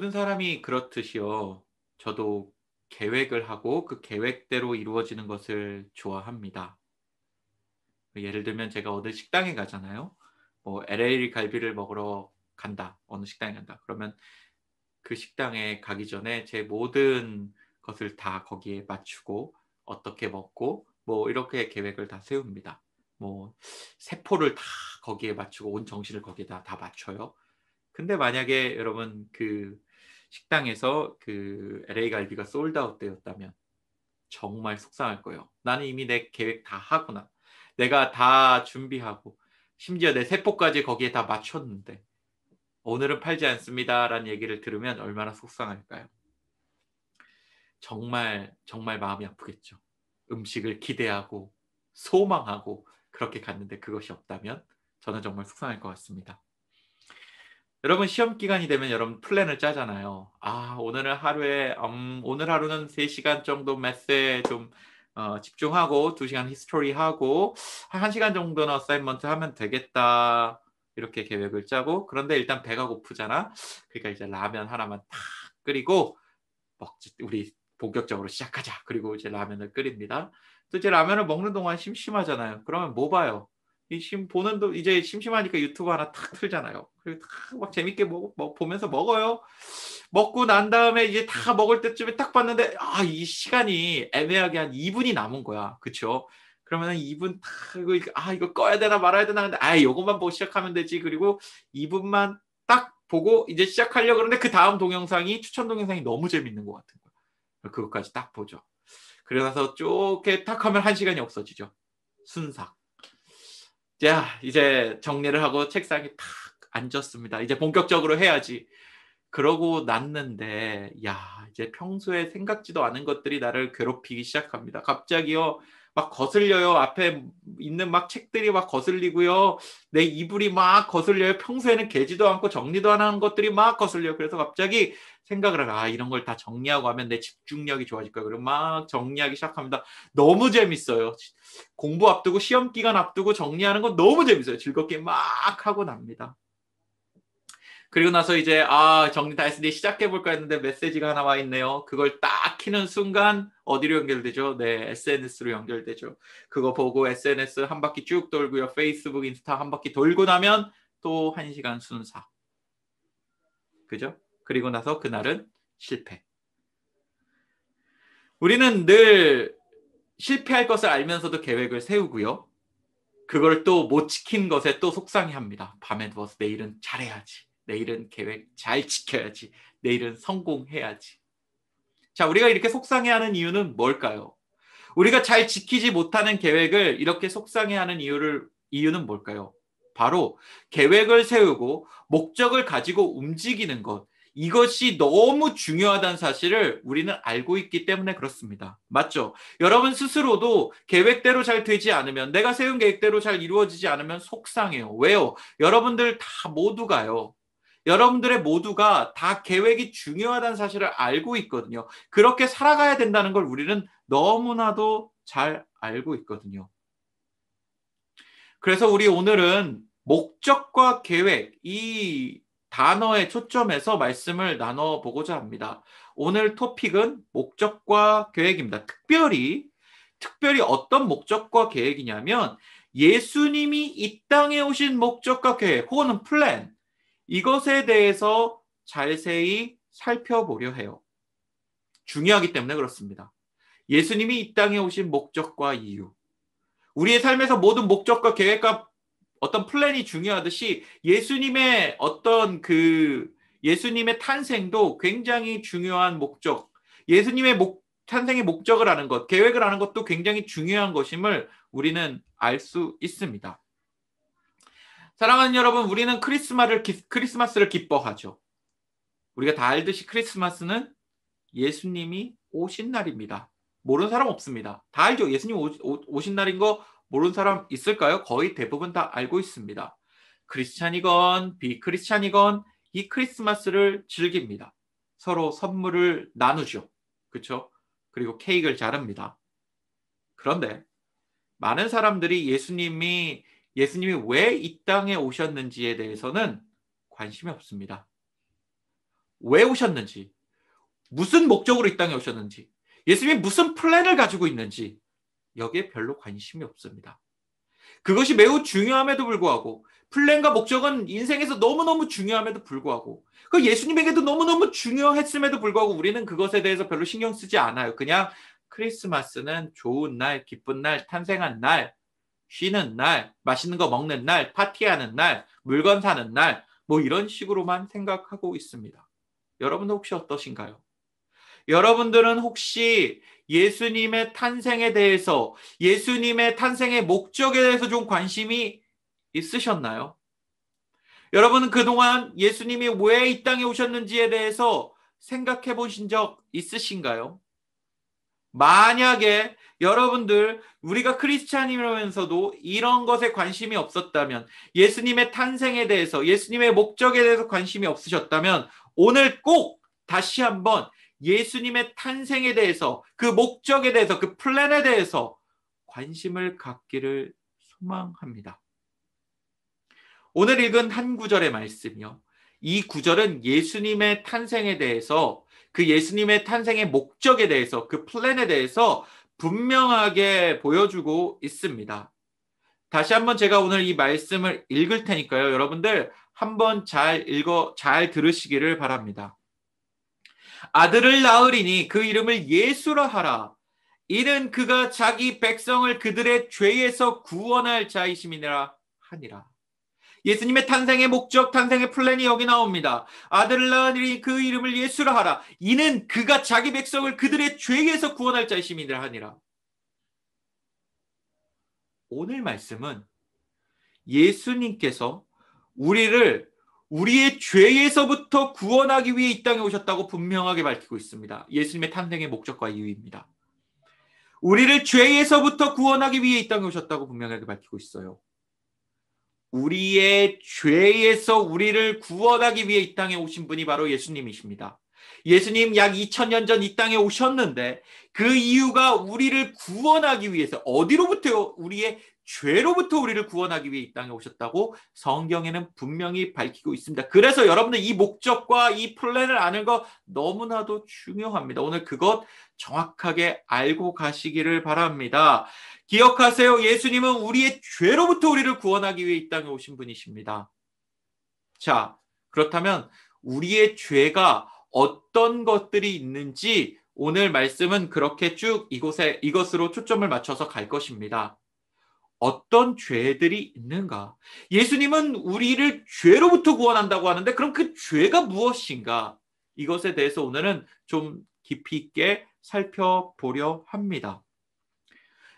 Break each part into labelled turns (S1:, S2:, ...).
S1: 모든 사람이 그렇듯이요. 저도 계획을 하고 그 계획대로 이루어지는 것을 좋아합니다. 예를 들면 제가 어느 식당에 가잖아요. 뭐 LA 갈비를 먹으러 간다. 어느 식당에 간다. 그러면 그 식당에 가기 전에 제 모든 것을 다 거기에 맞추고 어떻게 먹고 뭐 이렇게 계획을 다 세웁니다. 뭐 세포를 다 거기에 맞추고 온 정신을 거기에다 다 맞춰요. 근데 만약에 여러분 그 식당에서 그 LA 갈비가 솔드아웃 되었다면 정말 속상할 거예요. 나는 이미 내 계획 다 하고 내가 다 준비하고 심지어 내 세포까지 거기에 다 맞췄는데 "오늘은 팔지 않습니다."라는 얘기를 들으면 얼마나 속상할까요? 정말, 정말 마음이 아프겠죠. 음식을 기대하고 소망하고 그렇게 갔는데 그것이 없다면 저는 정말 속상할 것 같습니다. 여러분 시험 기간이 되면 여러분 플랜을 짜잖아요. 오늘은 하루에 오늘 하루는 3 시간 정도 매스에 좀 집중하고 2 시간 히스토리 하고 한 1 시간 정도는 어사이먼트 하면 되겠다. 이렇게 계획을 짜고 그런데 일단 배가 고프잖아. 그러니까 이제 라면 하나만 탁 끓이고 먹지 우리 본격적으로 시작하자. 그리고 이제 라면을 끓입니다. 또 이제 라면을 먹는 동안 심심하잖아요. 그러면 뭐 봐요? 이 심 보는 도 이제 심심하니까 유튜브 하나 탁 틀잖아요. 그리고 탁 막 재밌게 보면서 먹어요. 먹고 난 다음에 이제 다 먹을 때쯤에 딱 봤는데 이 시간이 애매하게 한 2 분이 남은 거야. 그쵸? 그러면은 2분 탁 이거 꺼야 되나 말아야 되나 하는데 요것만 보고 시작하면 되지. 그리고 2 분만 딱 보고 이제 시작하려고 그러는데 그다음 동영상이 추천 동영상이 너무 재밌는 것 같은 거야. 그것까지 딱 보죠. 그러고 나서 쭉 이렇게 딱 하면 1 시간이 없어지죠. 순삭. 자 이제 정리를 하고 책상에 탁 앉았습니다. 이제 본격적으로 해야지. 그러고 났는데 이제 평소에 생각지도 않은 것들이 나를 괴롭히기 시작합니다. 갑자기요. 막 거슬려요. 앞에 있는 막 책들이 막 거슬리고요. 내 이불이 막 거슬려요. 평소에는 개지도 않고 정리도 안 하는 것들이 막 거슬려요. 그래서 갑자기 생각을 하고 이런 걸 다 정리하고 하면 내 집중력이 좋아질 거야. 그리고 막 정리하기 시작합니다. 너무 재밌어요. 공부 앞두고 시험 기간 앞두고 정리하는 건 너무 재밌어요. 즐겁게 막 하고 납니다. 그리고 나서 이제 정리 다 했으니 시작해 볼까 했는데 메시지가 하나 와 있네요. 그걸 딱 키는 순간 어디로 연결되죠? 네, SNS로 연결되죠. 그거 보고 SNS 한 바퀴 쭉 돌고요. 페이스북, 인스타 한 바퀴 돌고 나면 또 1 시간 순삭. 그죠? 그리고 나서 그날은 실패. 우리는 늘 실패할 것을 알면서도 계획을 세우고요. 그걸 또 못 지킨 것에 또 속상해합니다. 밤에 누워서 '내일은 잘해야지. 내일은 계획 잘 지켜야지. 내일은 성공해야지.' 자, 우리가 이렇게 속상해하는 이유는 뭘까요? 우리가 잘 지키지 못하는 계획을 이렇게 속상해하는 이유는 뭘까요? 바로 계획을 세우고 목적을 가지고 움직이는 것. 이것이 너무 중요하다는 사실을 우리는 알고 있기 때문에 그렇습니다. 맞죠? 여러분 스스로도 계획대로 잘 되지 않으면, 내가 세운 계획대로 잘 이루어지지 않으면 속상해요. 왜요? 여러분들 다 모두가요. 여러분들의 모두가 다 계획이 중요하다는 사실을 알고 있거든요. 그렇게 살아가야 된다는 걸 우리는 너무나도 잘 알고 있거든요. 그래서 우리 오늘은 목적과 계획 이 단어에 초점해서 말씀을 나눠 보고자 합니다. 오늘 토픽은 목적과 계획입니다. 특별히 어떤 목적과 계획이냐면 예수님이 이 땅에 오신 목적과 계획 혹은 플랜 이것에 대해서 자세히 살펴보려 해요. 중요하기 때문에 그렇습니다. 예수님이 이 땅에 오신 목적과 이유. 우리의 삶에서 모든 목적과 계획과 어떤 플랜이 중요하듯이 예수님의 탄생도 굉장히 중요한 목적, 예수님의 탄생의 목적을 아는 것, 계획을 아는 것도 굉장히 중요한 것임을 우리는 알 수 있습니다. 사랑하는 여러분, 우리는 크리스마스를 기뻐하죠. 우리가 다 알듯이 크리스마스는 예수님이 오신 날입니다. 모르는 사람 없습니다. 다 알죠? 예수님 오신 날인 거 모르는 사람 있을까요? 거의 대부분 다 알고 있습니다. 크리스찬이건 비크리스찬이건 이 크리스마스를 즐깁니다. 서로 선물을 나누죠. 그렇죠? 그리고 케이크를 자릅니다. 그런데 많은 사람들이 예수님이 왜 이 땅에 오셨는지에 대해서는 관심이 없습니다. 왜 오셨는지, 무슨 목적으로 이 땅에 오셨는지, 예수님이 무슨 플랜을 가지고 있는지 여기에 별로 관심이 없습니다. 그것이 매우 중요함에도 불구하고, 플랜과 목적은 인생에서 너무너무 중요함에도 불구하고, 그 예수님에게도 너무너무 중요했음에도 불구하고 우리는 그것에 대해서 별로 신경 쓰지 않아요. 그냥 크리스마스는 좋은 날, 기쁜 날, 탄생한 날, 쉬는 날, 맛있는 거 먹는 날, 파티하는 날, 물건 사는 날, 뭐 이런 식으로만 생각하고 있습니다. 여러분도 혹시 어떠신가요? 여러분들은 혹시 예수님의 탄생에 대해서, 예수님의 탄생의 목적에 대해서 좀 관심이 있으셨나요? 여러분은 그동안 예수님이 왜 이 땅에 오셨는지에 대해서 생각해 보신 적 있으신가요? 만약에 여러분들 우리가 크리스찬이면서도 이런 것에 관심이 없었다면, 예수님의 탄생에 대해서, 예수님의 목적에 대해서 관심이 없으셨다면, 오늘 꼭 다시 한번 예수님의 탄생에 대해서, 그 목적에 대해서, 그 플랜에 대해서 관심을 갖기를 소망합니다. 오늘 읽은 한 구절의 말씀이요, 이 구절은 예수님의 탄생에 대해서, 그 예수님의 탄생의 목적에 대해서, 그 플랜에 대해서 분명하게 보여주고 있습니다. 다시 한번 제가 오늘 이 말씀을 읽을 테니까요, 여러분들 한번 잘 들으시기를 바랍니다. 아들을 낳으리니 그 이름을 예수라 하라. 이는 그가 자기 백성을 그들의 죄에서 구원할 자이심이니라 하니라. 예수님의 탄생의 목적, 탄생의 플랜이 여기 나옵니다. 아들을 낳으니 그 이름을 예수라 하라. 이는 그가 자기 백성을 그들의 죄에서 구원할 자이심이니라 하니라. 오늘 말씀은 예수님께서 우리를 우리의 죄에서부터 구원하기 위해 이 땅에 오셨다고 분명하게 밝히고 있습니다. 예수님의 탄생의 목적과 이유입니다. 우리를 죄에서부터 구원하기 위해 이 땅에 오셨다고 분명하게 밝히고 있어요. 우리의 죄에서 우리를 구원하기 위해 이 땅에 오신 분이 바로 예수님이십니다. 예수님 약 2000년 전 이 땅에 오셨는데, 그 이유가 우리를 구원하기 위해서, 어디로부터요? 우리의 죄로부터 우리를 구원하기 위해 이 땅에 오셨다고 성경에는 분명히 밝히고 있습니다. 그래서 여러분들 이 목적과 이 플랜을 아는 거 너무나도 중요합니다. 오늘 그것 정확하게 알고 가시기를 바랍니다. 기억하세요. 예수님은 우리의 죄로부터 우리를 구원하기 위해 이 땅에 오신 분이십니다. 자, 그렇다면 우리의 죄가 어떤 것들이 있는지 오늘 말씀은 그렇게 쭉 이것으로 초점을 맞춰서 갈 것입니다. 어떤 죄들이 있는가? 예수님은 우리를 죄로부터 구원한다고 하는데, 그럼 그 죄가 무엇인가? 이것에 대해서 오늘은 좀 깊이 있게 살펴보려 합니다.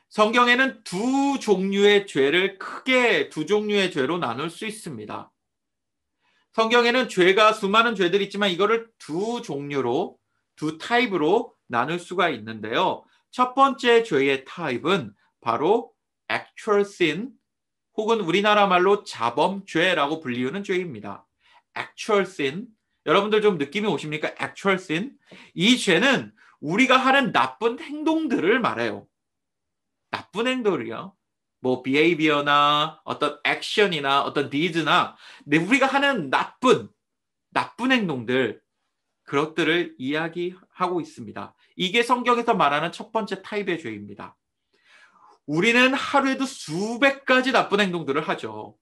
S1: 성경에는 두 종류의 죄로 나눌 수 있습니다. 성경에는 죄가 수많은 죄들이 있지만 이거를 두 타입으로 나눌 수가 있는데요. 첫 번째 죄의 타입은 바로 actual sin, 혹은 우리나라 말로 자범죄라고 불리우는 죄입니다. actual sin. 여러분들 좀 느낌이 오십니까? actual sin. 이 죄는 우리가 하는 나쁜 행동들을 말해요. 나쁜 행동이요. 뭐 behavior나 어떤 action이나 어떤 deeds나 우리가 하는 나쁜 행동들, 그것들을 이야기하고 있습니다. 이게 성경에서 말하는 첫 번째 타입의 죄입니다. 우리는 하루에도 수백 가지 나쁜 행동들을 하죠.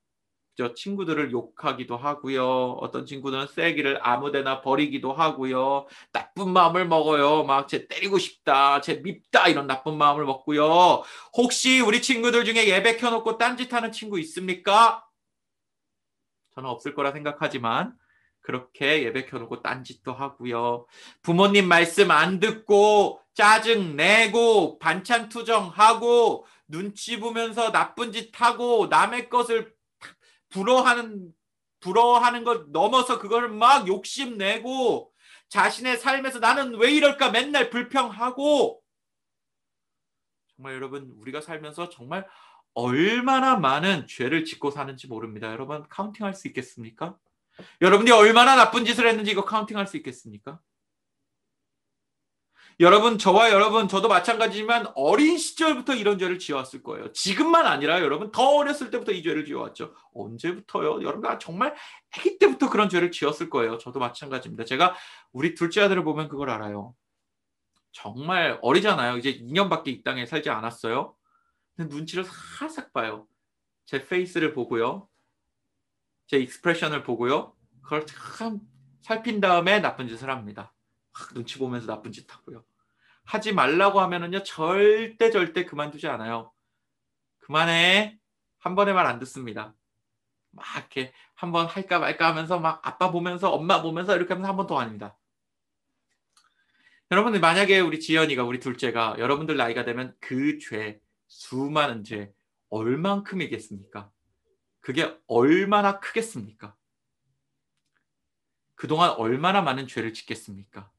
S1: 저 친구들을 욕하기도 하고요. 어떤 친구들은 쓰레기를 아무데나 버리기도 하고요. 나쁜 마음을 먹어요. 막 쟤 때리고 싶다, 쟤 밉다, 이런 나쁜 마음을 먹고요. 혹시 우리 친구들 중에 예배 켜놓고 딴짓하는 친구 있습니까? 저는 없을 거라 생각하지만 그렇게 예배 켜놓고 딴짓도 하고요. 부모님 말씀 안 듣고 짜증내고 반찬 투정하고 눈치 보면서 나쁜 짓 하고 남의 것을 부러워하는 것 넘어서 그걸 막 욕심내고 자신의 삶에서 나는 왜 이럴까 맨날 불평하고, 정말 여러분, 우리가 살면서 정말 얼마나 많은 죄를 짓고 사는지 모릅니다. 여러분, 카운팅할 수 있겠습니까? 여러분이 얼마나 나쁜 짓을 했는지 이거 카운팅할 수 있겠습니까? 여러분, 저와 여러분, 저도 마찬가지지만 어린 시절부터 이런 죄를 지어왔을 거예요. 지금만 아니라 여러분 더 어렸을 때부터 이 죄를 지어왔죠. 언제부터요? 여러분 정말 아기 때부터 그런 죄를 지었을 거예요. 저도 마찬가지입니다. 제가 우리 둘째 아들을 보면 그걸 알아요. 정말 어리잖아요. 이제 2년밖에 이 땅에 살지 않았어요. 근데 눈치를 살짝 봐요. 제 페이스를 보고요. 제 익스프레션을 보고요. 그걸 참 살핀 다음에 나쁜 짓을 합니다. 눈치 보면서 나쁜 짓 하고요. 하지 말라고 하면은요, 절대 그만두지 않아요. 그만해. 한 번에 말 안 듣습니다. 막 이렇게 한 번 할까 말까 하면서 막 아빠 보면서 엄마 보면서 이렇게 하면서 한 번 더 합니다. 여러분들, 만약에 우리 지연이가, 우리 둘째가 여러분들 나이가 되면 그 죄, 수많은 죄 얼만큼이겠습니까? 그게 얼마나 크겠습니까? 그동안 얼마나 많은 죄를 짓겠습니까?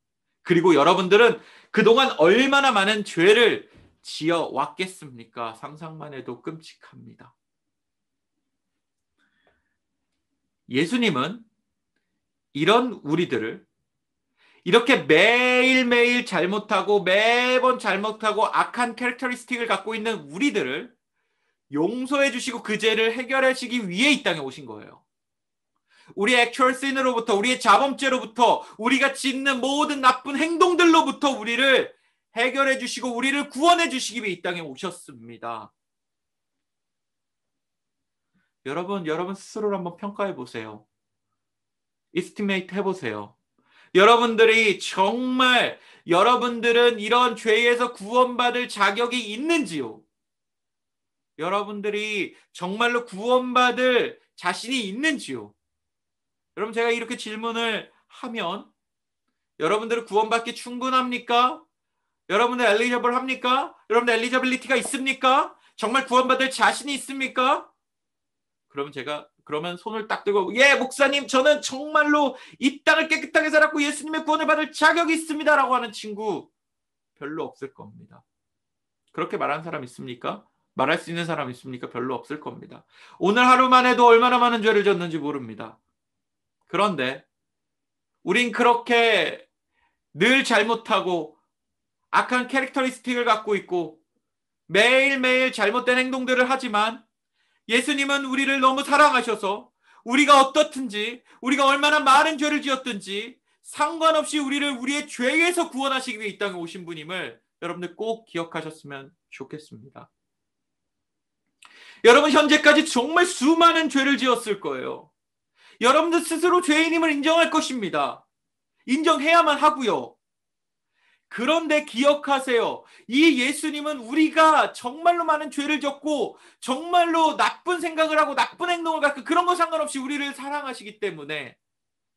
S1: 그리고 여러분들은 그동안 얼마나 많은 죄를 지어 왔겠습니까? 상상만 해도 끔찍합니다. 예수님은 이런 우리들을, 이렇게 매일매일 잘못하고 매번 잘못하고 악한 캐릭터리스틱을 갖고 있는 우리들을 용서해 주시고 그 죄를 해결하시기 위해 이 땅에 오신 거예요. 우리의 액츄얼 신으로부터, 우리의 자범죄로부터, 우리가 짓는 모든 나쁜 행동들로부터 우리를 해결해 주시고 우리를 구원해 주시기 위해 이 땅에 오셨습니다. 여러분 스스로를 한번 평가해 보세요. 이스티메이트 해보세요. 여러분들이 정말 여러분들은 이런 죄에서 구원받을 자격이 있는지요? 여러분들이 정말로 구원받을 자신이 있는지요? 여러분, 제가 이렇게 질문을 하면 여러분들은 구원받기 충분합니까? 여러분들 엘리저블 합니까? 여러분들 엘리저빌리티가 있습니까? 정말 구원받을 자신이 있습니까? 그러면 손을 딱 들고, 예, 목사님, 저는 정말로 이 땅을 깨끗하게 살았고 예수님의 구원을 받을 자격이 있습니다 라고 하는 친구 별로 없을 겁니다. 그렇게 말하는 사람 있습니까? 말할 수 있는 사람 있습니까? 별로 없을 겁니다. 오늘 하루만 해도 얼마나 많은 죄를 졌는지 모릅니다. 그런데 우린 그렇게 늘 잘못하고 악한 캐릭터리스틱을 갖고 있고 매일매일 잘못된 행동들을 하지만 예수님은 우리를 너무 사랑하셔서 우리가 어떻든지, 우리가 얼마나 많은 죄를 지었든지 상관없이 우리를 우리의 죄에서 구원하시기 위해 이 땅에 오신 분임을 여러분들 꼭 기억하셨으면 좋겠습니다. 여러분, 현재까지 정말 수많은 죄를 지었을 거예요. 여러분들 스스로 죄인임을 인정할 것입니다. 인정해야만 하고요. 그런데 기억하세요. 이 예수님은 우리가 정말로 많은 죄를 졌고 정말로 나쁜 생각을 하고 나쁜 행동을 갖고 그런 거 상관없이 우리를 사랑하시기 때문에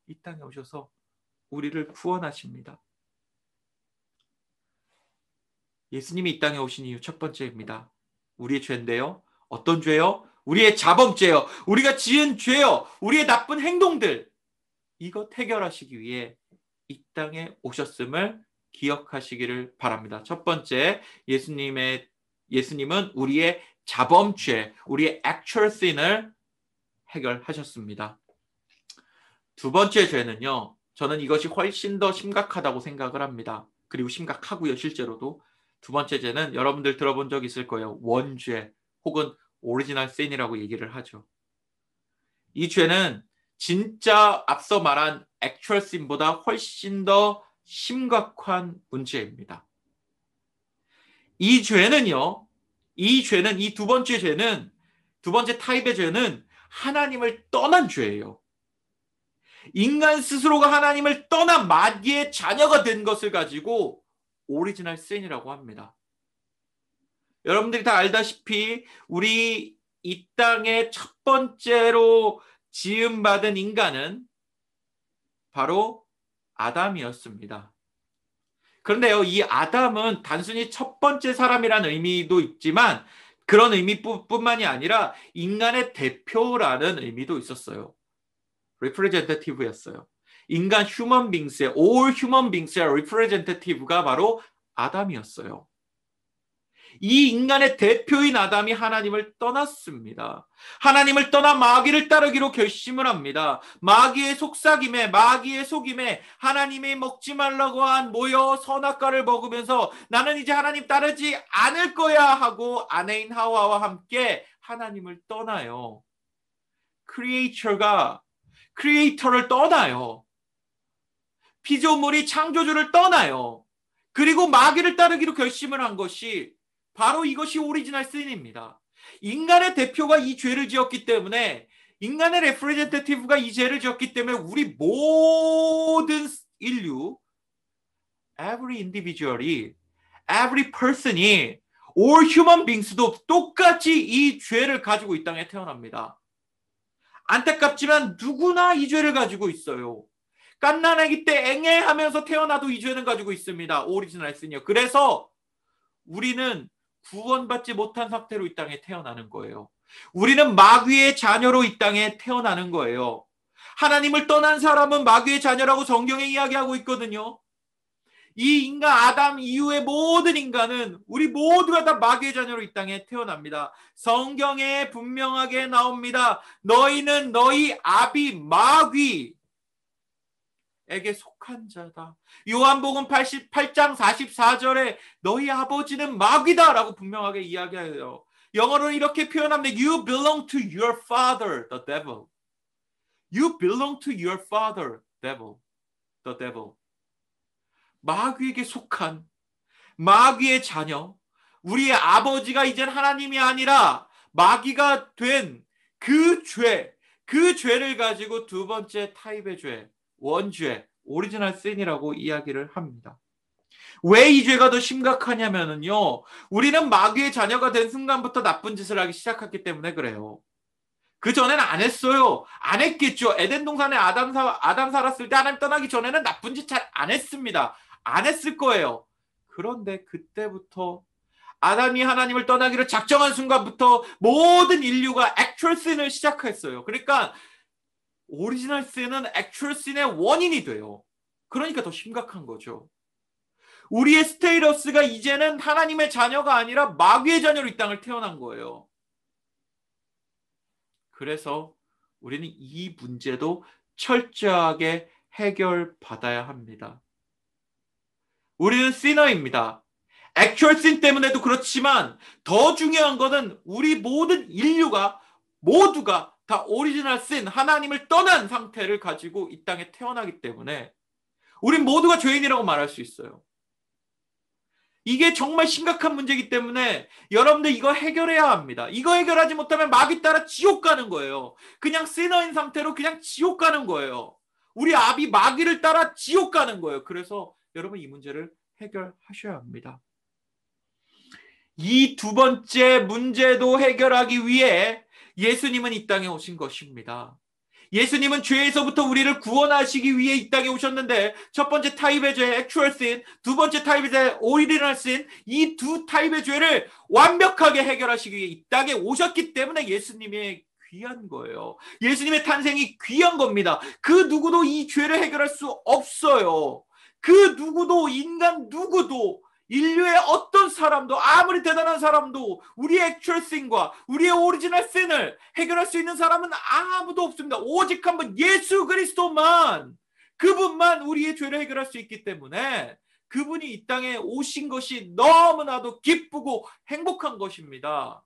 S1: 이 땅에 오셔서 우리를 구원하십니다. 예수님이 이 땅에 오신 이유 첫 번째입니다. 우리의 죄인데요. 어떤 죄요? 우리의 자범죄요. 우리가 지은 죄요. 우리의 나쁜 행동들. 이것 해결하시기 위해 이 땅에 오셨음을 기억하시기를 바랍니다. 첫 번째, 예수님은 우리의 자범죄, 우리의 actual sin을 해결하셨습니다. 두 번째 죄는요, 저는 이것이 훨씬 더 심각하다고 생각을 합니다. 그리고 심각하고요, 실제로도. 두 번째 죄는 여러분들 들어본 적 있을 거예요. 원죄 혹은 오리지널 sin이라고 얘기를 하죠. 이 죄는 진짜 앞서 말한 actual sin보다 훨씬 더 심각한 문제입니다. 이 죄는요, 이 두 번째 죄는, 두 번째 타입의 죄는 하나님을 떠난 죄예요. 인간 스스로가 하나님을 떠난 마귀의 자녀가 된 것을 가지고 오리지널 신이라고 합니다. 여러분들이 다 알다시피 우리 이 땅의 첫 번째로 지음받은 인간은 바로 아담이었습니다. 그런데요, 이 아담은 단순히 첫 번째 사람이라는 의미도 있지만 그런 의미뿐만이 아니라 인간의 대표라는 의미도 있었어요. representative였어요. 인간 human beings의, all human beings의 representative가 바로 아담이었어요. 이 인간의 대표인 아담이 하나님을 떠났습니다. 하나님을 떠나 마귀를 따르기로 결심을 합니다. 마귀의 속삭임에, 마귀의 속임에 하나님이 먹지 말라고 한 모여 선악과를 먹으면서 나는 이제 하나님 따르지 않을 거야 하고 아내인 하와와 함께 하나님을 떠나요. 크리에이터를 떠나요. 피조물이 창조주를 떠나요. 그리고 마귀를 따르기로 결심을 한 것이 바로 이것이 오리지널 신입니다. 인간의 대표가 이 죄를 지었기 때문에, 인간의 레프레젠테티브가 이 죄를 지었기 때문에 우리 모든 인류, every individual이, every person이, all human beings도 똑같이 이 죄를 가지고 이 땅에 태어납니다. 안타깝지만 누구나 이 죄를 가지고 있어요. 갓난아기 때 앵애하면서 태어나도 이 죄는 가지고 있습니다. 오리지널 신이요. 그래서 우리는 구원받지 못한 상태로 이 땅에 태어나는 거예요. 우리는 마귀의 자녀로 이 땅에 태어나는 거예요. 하나님을 떠난 사람은 마귀의 자녀라고 성경에 이야기하고 있거든요. 이 인간 아담 이후의 모든 인간은 우리 모두가 다 마귀의 자녀로 이 땅에 태어납니다. 성경에 분명하게 나옵니다. 너희는 너희 아비 마귀 에게 속한 자다. 요한복음 88장 44절에 너희 아버지는 마귀다 라고 분명하게 이야기해요. 영어로는 이렇게 표현합니다. You belong to your father, the devil. You belong to your father, devil. The devil. 마귀에게 속한, 마귀의 자녀, 우리의 아버지가 이젠 하나님이 아니라 마귀가 된 그 죄를 가지고 두 번째 타입의 죄, 원죄, 오리지널 신이라고 이야기를 합니다. 왜 이 죄가 더 심각하냐면요, 우리는 마귀의 자녀가 된 순간부터 나쁜 짓을 하기 시작했기 때문에 그래요. 그 전에는 안 했어요. 안 했겠죠. 에덴 동산에 아담 살았을 때 하나님 떠나기 전에는 나쁜 짓 잘 안 했습니다. 안 했을 거예요. 그런데 그때부터 아담이 하나님을 떠나기로 작정한 순간부터 모든 인류가 액츄얼 신을 시작했어요. 그러니까 오리지널 신은 액츄얼 신의 원인이 돼요. 그러니까 더 심각한 거죠. 우리의 스테이러스가 이제는 하나님의 자녀가 아니라 마귀의 자녀로 이 땅을 태어난 거예요. 그래서 우리는 이 문제도 철저하게 해결받아야 합니다. 우리는 시너입니다. 액츄얼 신 때문에도 그렇지만 더 중요한 것은 우리 모든 인류가 모두가 다 오리지널 신, 하나님을 떠난 상태를 가지고 이 땅에 태어나기 때문에 우린 모두가 죄인이라고 말할 수 있어요. 이게 정말 심각한 문제이기 때문에 여러분들 이거 해결해야 합니다. 이거 해결하지 못하면 마귀 따라 지옥 가는 거예요. 그냥 시너인 상태로 그냥 지옥 가는 거예요. 우리 아비 마귀를 따라 지옥 가는 거예요. 그래서 여러분 이 문제를 해결하셔야 합니다. 이 두 번째 문제도 해결하기 위해 예수님은 이 땅에 오신 것입니다. 예수님은 죄에서부터 우리를 구원하시기 위해 이 땅에 오셨는데 첫 번째 타입의 죄, 액츄얼 신, 두 번째 타입의 죄, 오리지널 신, 이 두 타입의 죄를 완벽하게 해결하시기 위해 이 땅에 오셨기 때문에 예수님의 귀한 거예요. 예수님의 탄생이 귀한 겁니다. 그 누구도 이 죄를 해결할 수 없어요. 그 누구도, 인간 누구도, 인류의 어떤 사람도, 아무리 대단한 사람도 우리의 액츄얼 신과 우리의 오리지널 신을 해결할 수 있는 사람은 아무도 없습니다. 오직 한 분 예수 그리스도만, 그분만 우리의 죄를 해결할 수 있기 때문에 그분이 이 땅에 오신 것이 너무나도 기쁘고 행복한 것입니다.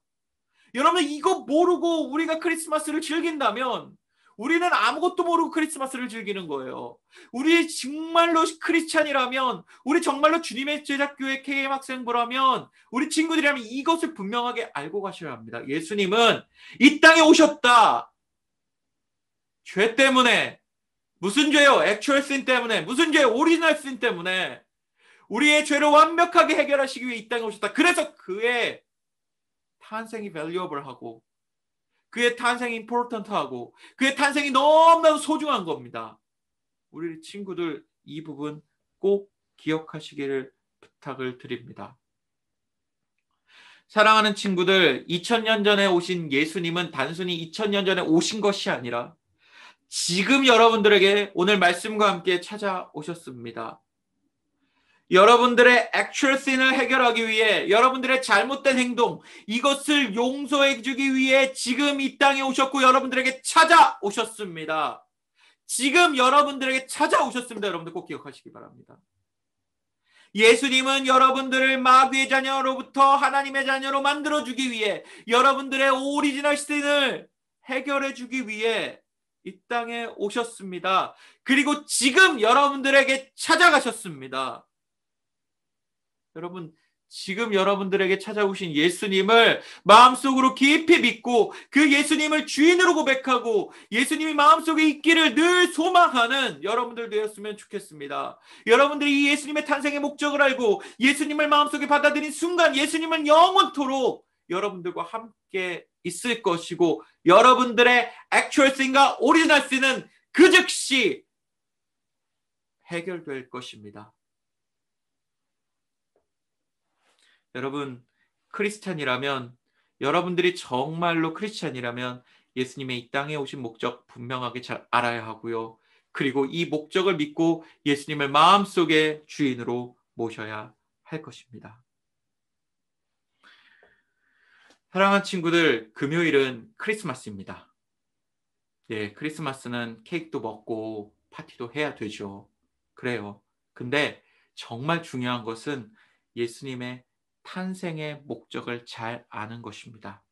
S1: 여러분 이거 모르고 우리가 크리스마스를 즐긴다면 우리는 아무것도 모르고 크리스마스를 즐기는 거예요. 우리 정말로 크리스찬이라면, 우리 정말로 주님의 제자교회 KM 학생부라면, 우리 친구들이라면 이것을 분명하게 알고 가셔야 합니다. 예수님은 이 땅에 오셨다. 죄 때문에. 무슨 죄요? 액츄얼 신 때문에. 무슨 죄요? 오리지널 신 때문에. 우리의 죄를 완벽하게 해결하시기 위해 이 땅에 오셨다. 그래서 그의 탄생이 valuable하고 그의 탄생이 important하고 그의 탄생이 너무나도 소중한 겁니다. 우리 친구들 이 부분 꼭 기억하시기를 부탁을 드립니다. 사랑하는 친구들, 2000년 전에 오신 예수님은 단순히 2000년 전에 오신 것이 아니라 지금 여러분들에게 오늘 말씀과 함께 찾아오셨습니다. 여러분들의 actual sin을 해결하기 위해 여러분들의 잘못된 행동 이것을 용서해 주기 위해 지금 이 땅에 오셨고 여러분들에게 찾아오셨습니다. 지금 여러분들에게 찾아오셨습니다. 여러분들 꼭 기억하시기 바랍니다. 예수님은 여러분들을 마귀의 자녀로부터 하나님의 자녀로 만들어주기 위해 여러분들의 오리지널 신을 해결해주기 위해 이 땅에 오셨습니다. 그리고 지금 여러분들에게 찾아가셨습니다. 여러분, 지금 여러분들에게 찾아오신 예수님을 마음속으로 깊이 믿고 그 예수님을 주인으로 고백하고 예수님이 마음속에 있기를 늘 소망하는 여러분들 되었으면 좋겠습니다. 여러분들이 이 예수님의 탄생의 목적을 알고 예수님을 마음속에 받아들인 순간 예수님은 영원토록 여러분들과 함께 있을 것이고 여러분들의 액츄얼 신과 오리지널 신은 그 즉시 해결될 것입니다. 여러분, 크리스찬이라면 여러분들이 정말로 크리스찬이라면 예수님의 이 땅에 오신 목적 분명하게 잘 알아야 하고요. 그리고 이 목적을 믿고 예수님을 마음속에 주인으로 모셔야 할 것입니다. 사랑하는 친구들, 금요일은 크리스마스입니다. 예, 크리스마스는 케이크도 먹고 파티도 해야 되죠. 그래요. 근데 정말 중요한 것은 예수님의 탄생의 목적을 잘 아는 것입니다.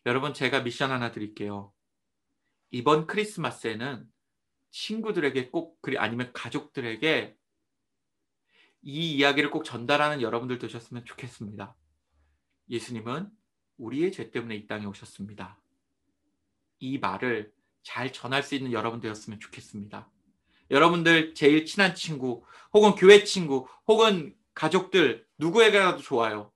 S1: 여러분, 제가 미션 하나 드릴게요. 이번 크리스마스에는 친구들에게 꼭 아니면 가족들에게 이 이야기를 꼭 전달하는 여러분들 되셨으면 좋겠습니다. 예수님은 우리의 죄 때문에 이 땅에 오셨습니다. 이 말을 잘 전할 수 있는 여러분 되었으면 좋겠습니다. 여러분들 제일 친한 친구 혹은 교회 친구 혹은 가족들 누구에게라도 좋아요.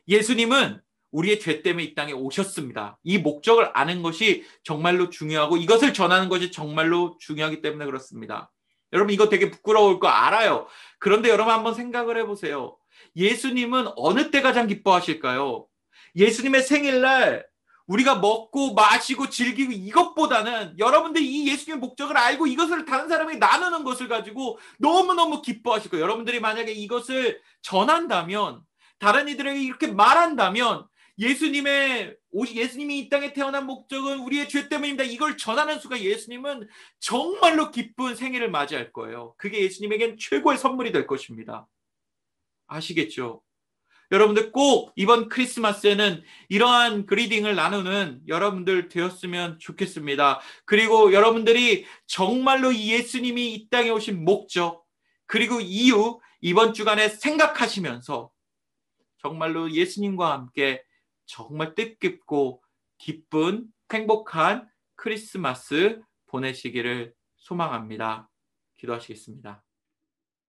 S1: 예수님은 우리의 죄 때문에 이 땅에 오셨습니다. 이 목적을 아는 것이 정말로 중요하고 이것을 전하는 것이 정말로 중요하기 때문에 그렇습니다. 여러분 이거 되게 부끄러울 거 알아요. 그런데 여러분 한번 생각을 해보세요. 예수님은 어느 때 가장 기뻐하실까요? 예수님의 생일날 우리가 먹고 마시고 즐기고 이것보다는 여러분들이 이 예수님의 목적을 알고 이것을 다른 사람에게 나누는 것을 가지고 너무너무 기뻐하실 거예요. 여러분들이 만약에 이것을 전한다면 다른 이들에게 이렇게 말한다면 예수님이 이 땅에 태어난 목적은 우리의 죄 때문입니다. 이걸 전하는 순간 예수님은 정말로 기쁜 생일을 맞이할 거예요. 그게 예수님에겐 최고의 선물이 될 것입니다. 아시겠죠? 여러분들 꼭 이번 크리스마스에는 이러한 그리딩을 나누는 여러분들 되었으면 좋겠습니다. 그리고 여러분들이 정말로 이 예수님이 이 땅에 오신 목적 그리고 이유 이번 주간에 생각하시면서 정말로 예수님과 함께 정말 뜻깊고 기쁜 행복한 크리스마스 보내시기를 소망합니다. 기도하시겠습니다.